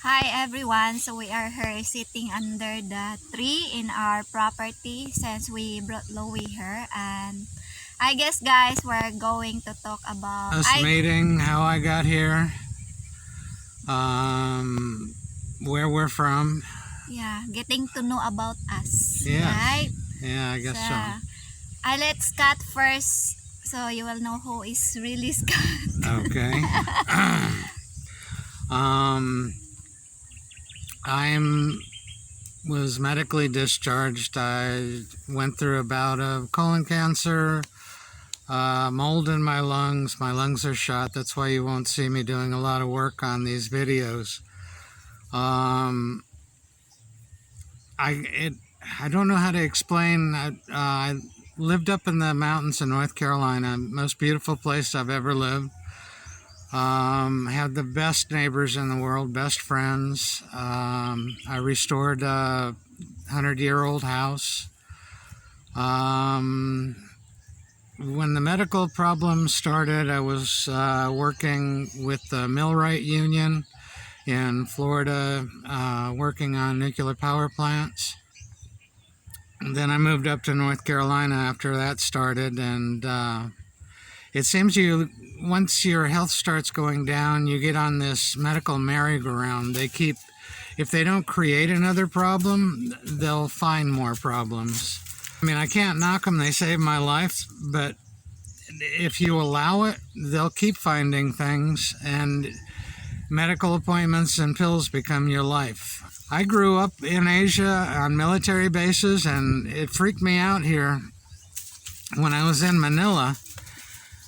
Hi everyone, so we are here sitting under the tree in our property since we brought Louie here, and I guess guys we're going to talk about Meeting, how I got here, where we're from. getting to know about us. Yes. Right? Yeah, I guess so. I let Scott first so you will know who is really Scott. Okay. I was medically discharged. I went through a bout of colon cancer, mold in my lungs. My lungs are shot. That's why you won't see me doing a lot of work on these videos. I don't know how to explain. I lived up in the mountains in North Carolina, most beautiful place I've ever lived. Had the best neighbors in the world, best friends. I restored a 100-year-old house. When the medical problems started, I was working with the Millwright Union in Florida, working on nuclear power plants. And then I moved up to North Carolina after that started, and it seems once your health starts going down, you get on this medical merry-go-round. If they don't create another problem, they'll find more problems. I mean, I can't knock them, they saved my life, but if you allow it, they'll keep finding things, and medical appointments and pills become your life. I grew up in Asia on military bases, and it freaked me out here. When I was in Manila,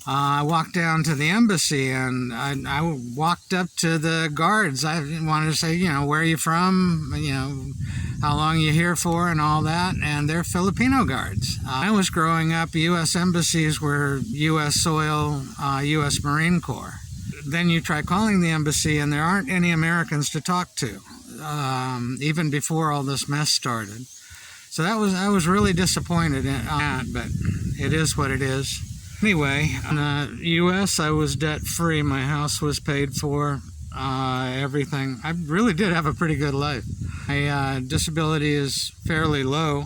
I walked down to the embassy, and I walked up to the guards. I wanted to say, where are you from? How long are you here for, and all that. And they're Filipino guards. I was growing up, U.S. embassies were U.S. soil, U.S. Marine Corps. Then you try calling the embassy, and there aren't any Americans to talk to, even before all this mess started. So I was really disappointed in that, but it is what it is. Anyway, in the U.S., I was debt-free. My house was paid for, everything. I really did have a pretty good life. My disability is fairly low,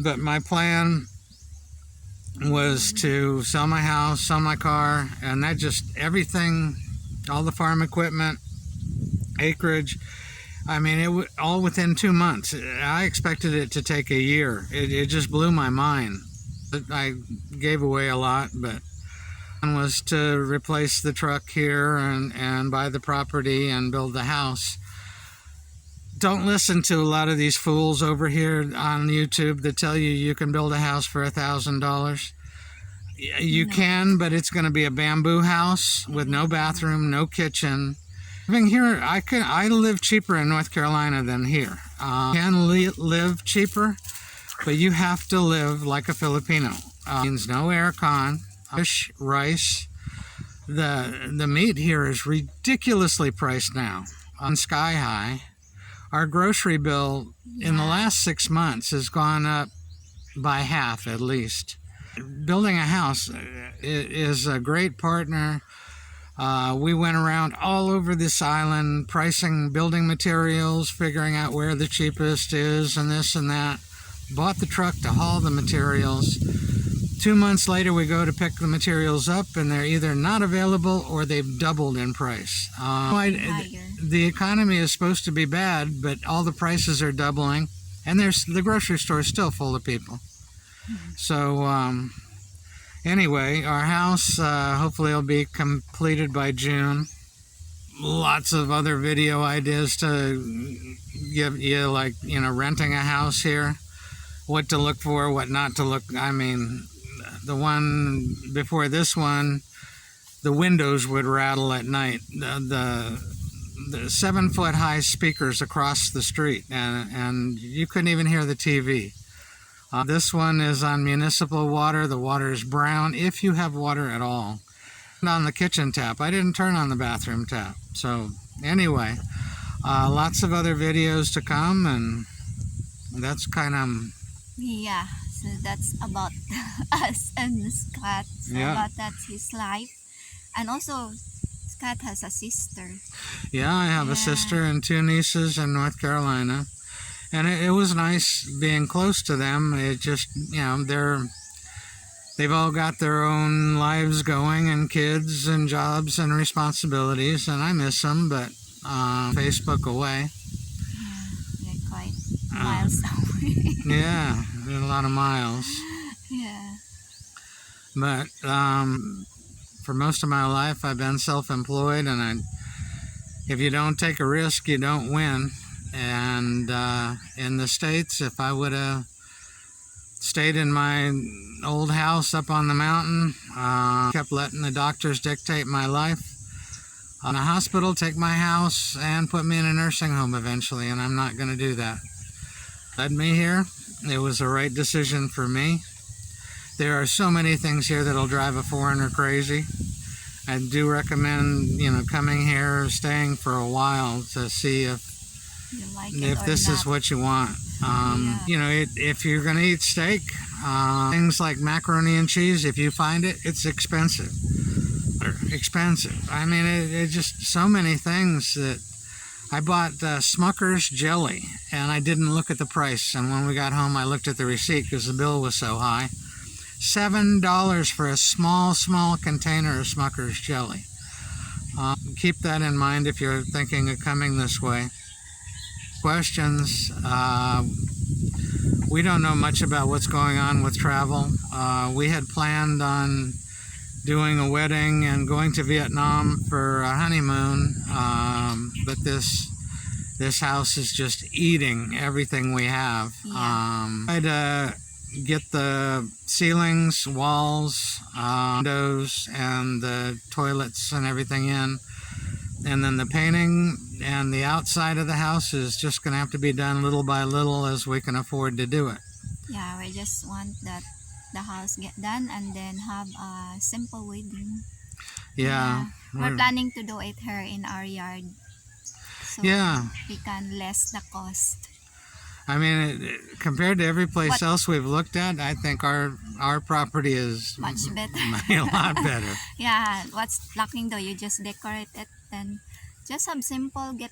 but my plan was to sell my house, sell my car, and everything, all the farm equipment, acreage. I mean, all within 2 months. I expected it to take a year. It just blew my mind. I gave away a lot, but one was to replace the truck here and buy the property and build the house. Don't listen to a lot of these fools over here on YouTube that tell you can build a house for $1,000. You can, but it's going to be a bamboo house with no bathroom, no kitchen. Living here, I live cheaper in North Carolina than here. Can live cheaper, but you have to live like a Filipino. Means no aircon, fish, rice. The meat here is ridiculously priced now, sky high. Our grocery bill in the last 6 months has gone up by half at least. Building a house is a great partner. We went around all over this island, pricing building materials, figuring out where the cheapest is, and this and that. Bought the truck to haul the materials. 2 months later, we go to pick the materials up, and they're either not available or they've doubled in price. The economy is supposed to be bad, but all the prices are doubling, and the grocery store is still full of people. So anyway, our house hopefully will be completed by June. Lots of other video ideas to give you, like, renting a house here. What to look for, what not to look. I mean, the one before this one, the windows would rattle at night. The 7-foot high speakers across the street, and you couldn't even hear the TV. This one is on municipal water. The water is brown, if you have water at all. On the kitchen tap. I didn't turn on the bathroom tap. So anyway, lots of other videos to come, and that's kind of... Yeah, so that's about us and Scott. So that's his life. And also, Kat has a sister. Yeah, I have a sister and 2 nieces in North Carolina. And it was nice being close to them. It just, they've all got their own lives going and kids and jobs and responsibilities, and I miss them, but Facebook away. Yeah, they're quite miles away. Yeah, a lot of miles. Yeah. But for most of my life, I've been self-employed, and if you don't take a risk, you don't win. And in the States, if I would have stayed in my old house up on the mountain, kept letting the doctors dictate my life, a hospital take my house and put me in a nursing home eventually, and I'm not going to do that. Led me here. It was the right decision for me. There are so many things here that'll drive a foreigner crazy. I do recommend, coming here, staying for a while to see if this is what you want. If you're going to eat steak, things like macaroni and cheese, if you find it, it's expensive. I mean, it just so many things that I bought Smucker's jelly, and I didn't look at the price. And when we got home, I looked at the receipt because the bill was so high. $7 for a small container of Smucker's jelly. Keep that in mind if you're thinking of coming this way. Questions. We don't know much about what's going on with travel. We had planned on doing a wedding and going to Vietnam for a honeymoon, but this house is just eating everything we have. I'd get the ceilings, walls, windows, and the toilets and everything in. And then the painting and the outside of the house is just going to have to be done little by little as we can afford to do it. Yeah, we just want that the house get done and then have a simple wedding. Yeah. We're planning to do it here in our yard. So we can less the cost. I mean, compared to every place else we've looked at, I think our property is much better. A lot better. Yeah, what's lacking though, you just decorate it and just have simple get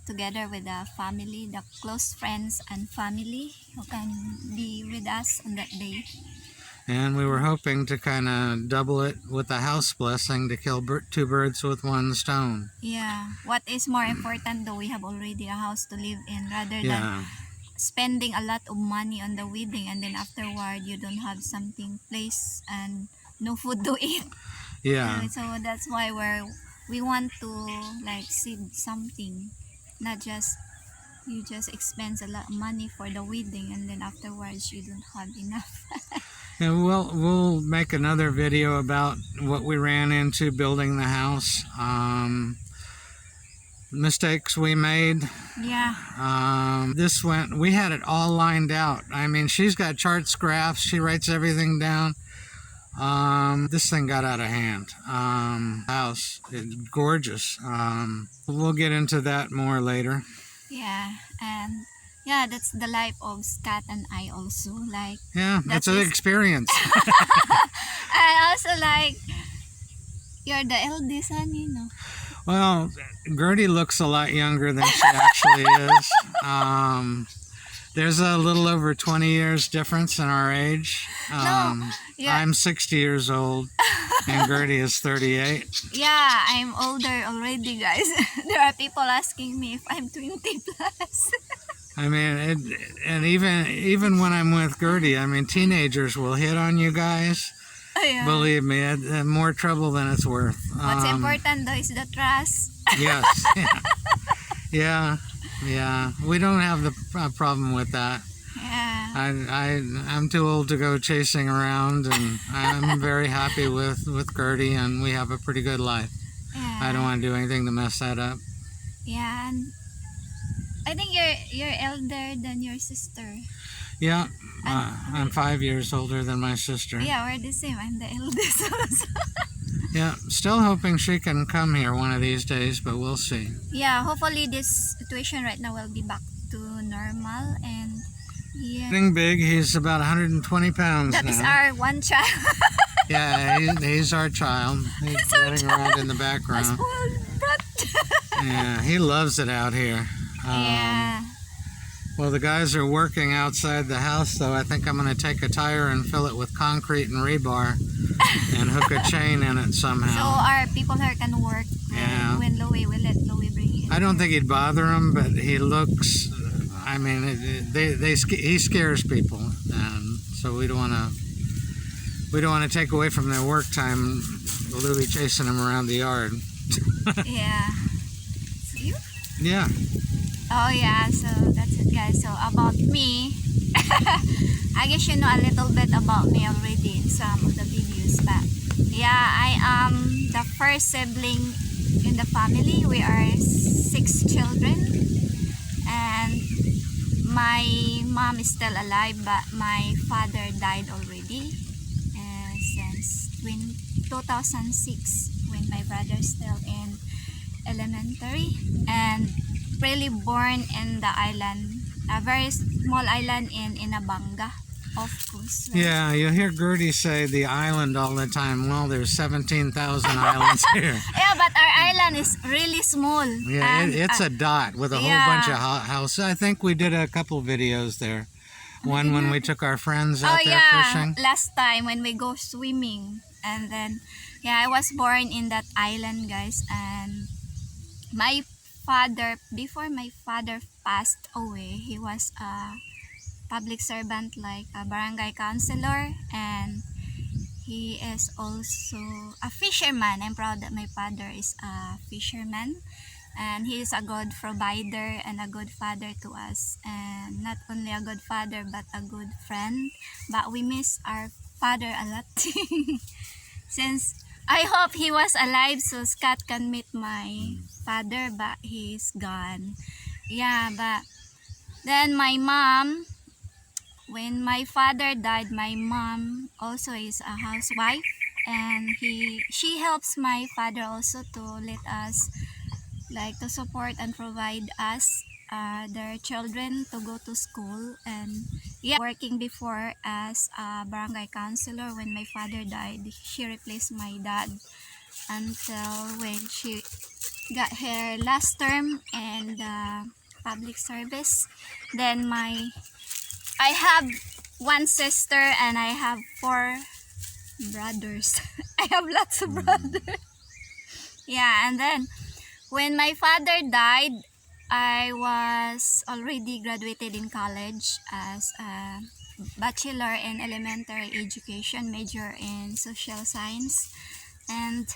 together with the family, the close friends and family who can be with us on that day. And we were hoping to kind of double it with a house blessing to kill 2 birds with 1 stone. Yeah, what is more important though, we have already a house to live in rather than spending a lot of money on the wedding and then afterward you don't have something place and no food to eat. Yeah. So that's why we want to like seed something, not just you just expense a lot of money for the wedding and then afterwards you don't have enough. And we'll make another video about what we ran into building the house. Mistakes we made. Yeah. We had it all lined out. I mean, she's got charts, graphs, she writes everything down. This thing got out of hand. House, it's gorgeous. We'll get into that more later. Yeah, and yeah, that's the life of Scott and I also. Like, yeah, it's an experience. And also like, you're the eldest son, you know. Well, Gertie looks a lot younger than she actually is. There's a little over 20 years difference in our age. I'm 60 years old and Gertie is 38. Yeah, I'm older already, guys. There are people asking me if I'm 20 plus. I mean, and even when I'm with Gertie, I mean, teenagers will hit on you guys. Yeah. Believe me, more trouble than it's worth. What's important though is the trust. Yes. Yeah. We don't have the problem with that. Yeah. I'm too old to go chasing around, and I'm very happy with Gertie, and we have a pretty good life. Yeah. I don't want to do anything to mess that up. Yeah, and I think you're elder than your sister. Yeah, I'm 5 years older than my sister. Yeah, we're the same. I'm the eldest also. Yeah, still hoping she can come here one of these days, but we'll see. Yeah, hopefully this situation right now will be back to normal and yeah. Getting big, he's about 120 pounds now. That is our one child. Yeah, he's our child. He's running around in the A background. spoiled brat. Yeah, he loves it out here. Yeah. Well, the guys are working outside the house, so I think I'm going to take a tire and fill it with concrete and rebar and hook a chain in it So somehow. our people here can work. Yeah. When Louie, we let Louie bring it. I don't think he'd bother him, but he looks. I mean, he scares people, and so we don't want to take away from their work time. Louis chasing him around the yard. Yeah. So you? Yeah. Oh yeah, so that's it guys. So about me, I guess you know a little bit about me already in some of the videos, but yeah, I am the first sibling in the family. We are 6 children, and my mom is still alive, but my father died already since 2006 when my brother still in elementary, and really born in the island, a very small island in Inabanga, of course. Right? Yeah, you hear Gertie say the island all the time. Well, there's 17,000 islands here. Yeah, but our island is really small. Yeah, And, it's a dot with a whole bunch of houses. I think we did a couple videos there. One when we took our friends out there fishing. Last time when we go swimming, and then yeah, I was born in that island, guys, and my father, before my father passed away, he was a public servant, like a barangay councilor, and he is also a fisherman. I'm proud that my father is a fisherman, and he is a good provider and a good father to us, and not only a good father but a good friend. But we miss our father a lot. Since I hope he was alive so Scott can meet my father, but he's gone. Yeah, but then my mom, when my father died, my mom also is a housewife, and she helps my father also to let us, like, to support and provide us their children to go to school. And yeah, working before as a barangay counselor. When my father died, she replaced my dad until when she got her last term in the public service. Then I have one sister and I have 4 brothers. I have lots of brothers. Yeah, and then when my father died, I was already graduated in college as a bachelor in elementary education, major in social science. And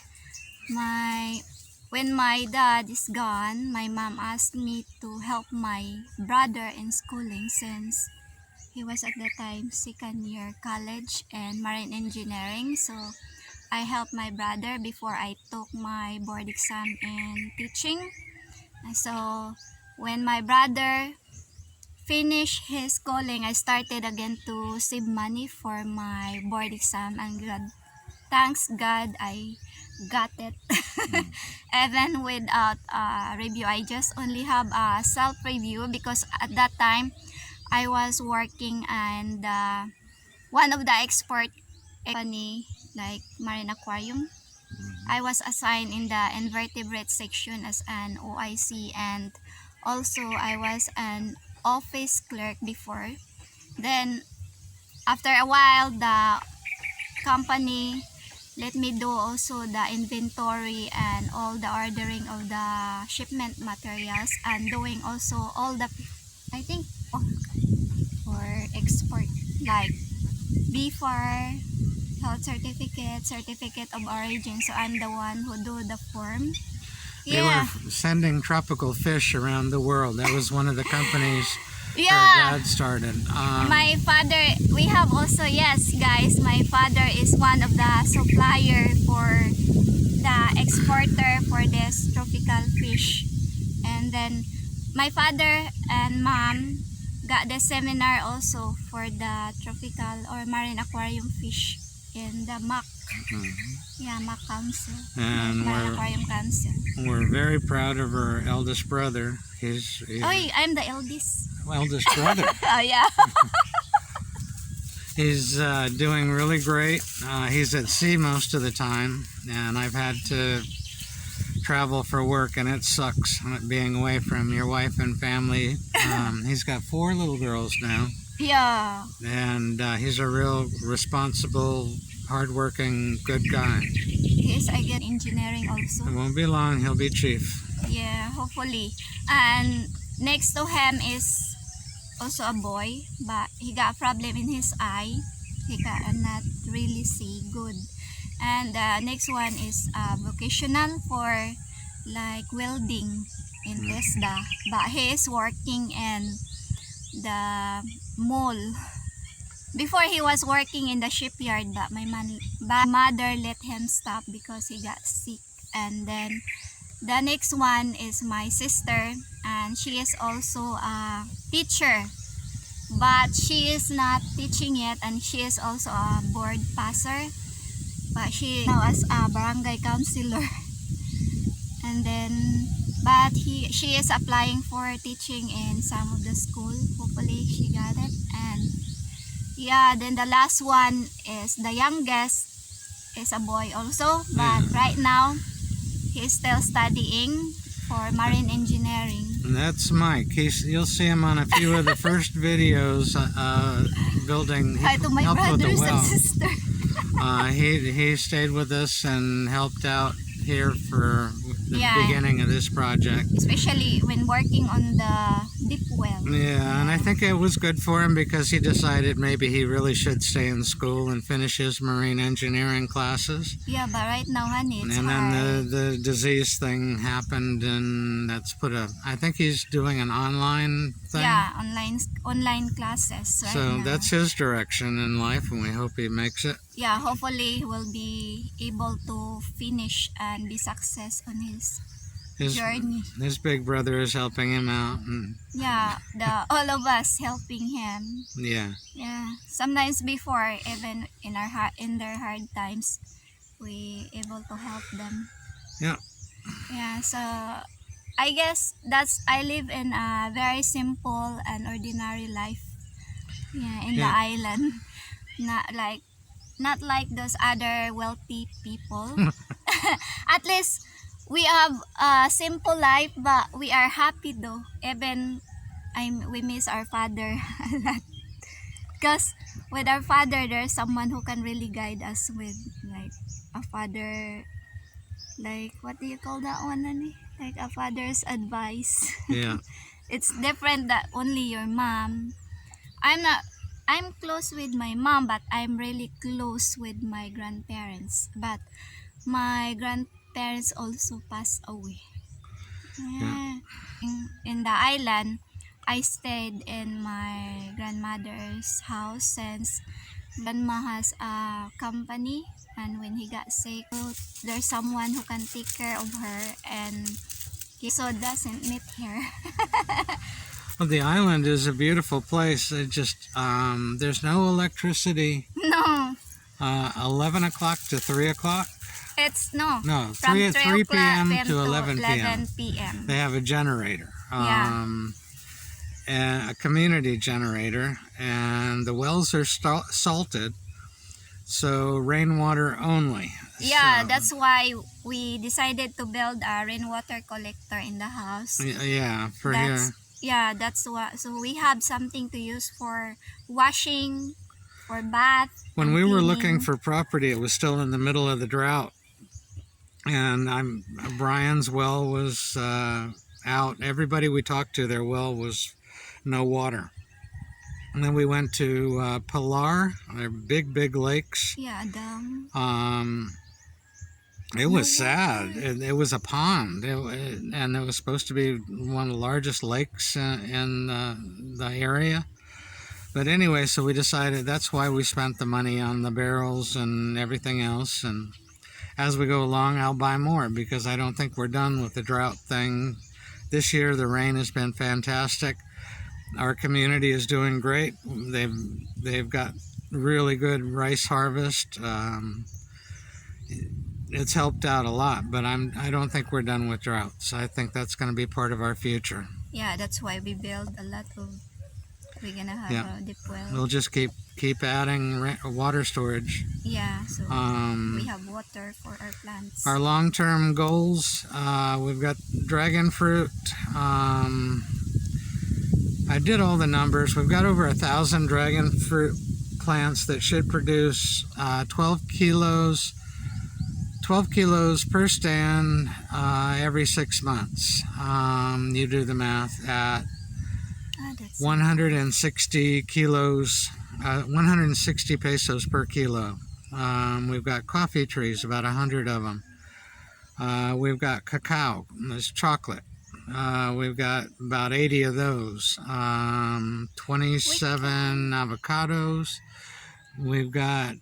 when my dad is gone, my mom asked me to help my brother in schooling, since he was at that time second year college and marine engineering. So I helped my brother before I took my board exam in teaching. So when my brother finished his schooling, I started again to save money for my board exam, and thanks God I got it. Even without a review, I just only have a self review, because at that time I was working and one of the export company, like marine aquarium. I was assigned in the invertebrate section as an OIC, and also I was an office clerk before. Then after a while, the company let me do also the inventory and all the ordering of the shipment materials, and doing also all the, I think, for export, like BFAR, health certificate of origin. So I'm the one who do the form. They were sending tropical fish around the world. That was one of the companies her dad started. My father, we have also, yes guys, my father is one of the supplier for the exporter for this tropical fish. And then my father and mom got the seminar also for the tropical or marine aquarium fish in the MAC. Yeah, MAC Council. And Marine Aquarium Council. We're very proud of her eldest brother. He's I'm the eldest. eldest brother. Oh yeah. He's doing really great. He's at sea most of the time, and I've had to travel for work, and it sucks being away from your wife and family. He's got 4 little girls now, Yeah. and he's a real responsible, hardworking, good guy. Yes, I get engineering also. It won't be long, he'll be chief. Yeah, hopefully. And next to him is also a boy, but he got a problem in his eye. He cannot really see good. And the next one is vocational for like welding in TESDA, but he is working in the mall. Before he was working in the shipyard, but mother let him stop because he got sick. And then the next one is my sister, and she is also a teacher, but she is not teaching yet, and she is also a board passer, but she now as a barangay counselor. And then she is applying for teaching in some of the school. Hopefully she got it. And yeah, then the last one is the youngest, is a boy also, but right now he's still studying for marine engineering. And that's Mike. You'll see him on a few of the first videos building. Hi to my helped with the brothers well. and sisters. He stayed with us and helped out here for the Yeah. beginning of this project. Especially when working on the deep well. Yeah, and I think it was good for him because he decided maybe he really should stay in school and finish his marine engineering classes. Yeah, but right now, honey, it's And hard. then the disease thing happened, and that's I think he's doing an online thing. Yeah, online classes right So now. that's his direction in life, and we hope he makes it. Yeah, hopefully he will be able to finish and be success on his journey. His big brother is helping him out, and Yeah, all of us helping him. yeah. Yeah, sometimes before, even in their hard times, we able to help them. Yeah. Yeah, so I guess I live in a very simple and ordinary life. Yeah, in the island, not like those other wealthy people. At least we have a simple life, but we are happy though. Even we miss our father a lot. Because with our father, there's someone who can really guide us with, like a father, like what do you call that one, Nani? Like a father's advice. Yeah. It's different that only your mom. I'm close with my mom, but I'm really close with my grandparents. But my grandparents also passed away. Yeah. In the island, I stayed in my grandmother's house since grandma has a company, and when he got sick, there's someone who can take care of her, and he also doesn't meet her. Well, the island is a beautiful place. It just there's no electricity. No, 11 o'clock to 3 o'clock. it's No, from 3 p.m. to to 11 p.m. p.m. They have a generator. Yeah. And a community generator, and the wells are salted, so rainwater only. Yeah, So, that's why we decided to build a rainwater collector in the house. yeah, for here. Yeah, that's what. So we have something to use for washing, for bath. When and we were cleaning. looking for property, it was still in the middle of the drought, and Brian's well was out. Everybody we talked to, their well was no water. And then we went to Pilar, they're big lakes. Yeah, dam. It was sad. It was a pond, and it was supposed to be one of the largest lakes in the area. But anyway, so we decided that's why we spent the money on the barrels and everything else. And as we go along, I'll buy more because I don't think we're done with the drought thing. This year, the rain has been fantastic. Our community is doing great. They've got really good rice harvest. It's helped out a lot, but I don't think we're done with droughts. I think that's going to be part of our future. Yeah, that's why we build a lot of we're gonna have Yeah. a deep well. We'll just keep adding water storage. Yeah, so we have water for our plants. Our long-term goals, we've got dragon fruit. I did all the numbers. We've got over 1,000 dragon fruit plants that should produce 12 kilos per stand every 6 months. You do the math at 160 kilos, 160 pesos per kilo. We've got coffee trees, about 100 of them. We've got cacao, there's chocolate. We've got about 80 of those. 27 avocados. We've got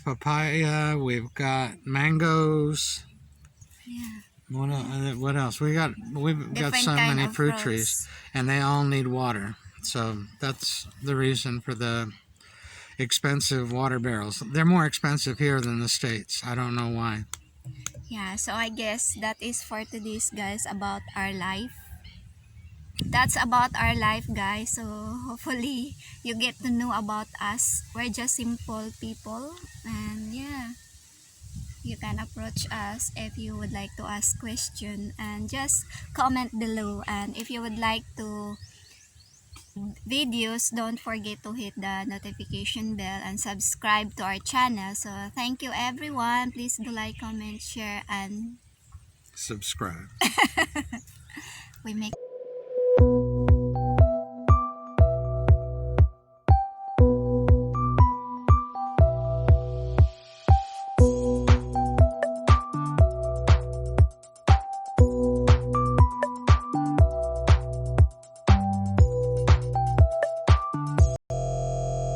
papaya. We've got mangoes. Yeah. What else? We've got so many fruit trees, and they all need water. So that's the reason for the expensive water barrels. They're more expensive here than the States. I don't know why. Yeah, so I guess that is for today's, guys, about our life. That's about our life, guys. So hopefully you get to know about us. We're just simple people, and yeah, you can approach us if you would like to ask question, and just comment below. And if you would like to videos, don't forget to hit the notification bell and subscribe to our channel. So thank you everyone. Please do like, comment, share, and Subscribe. we make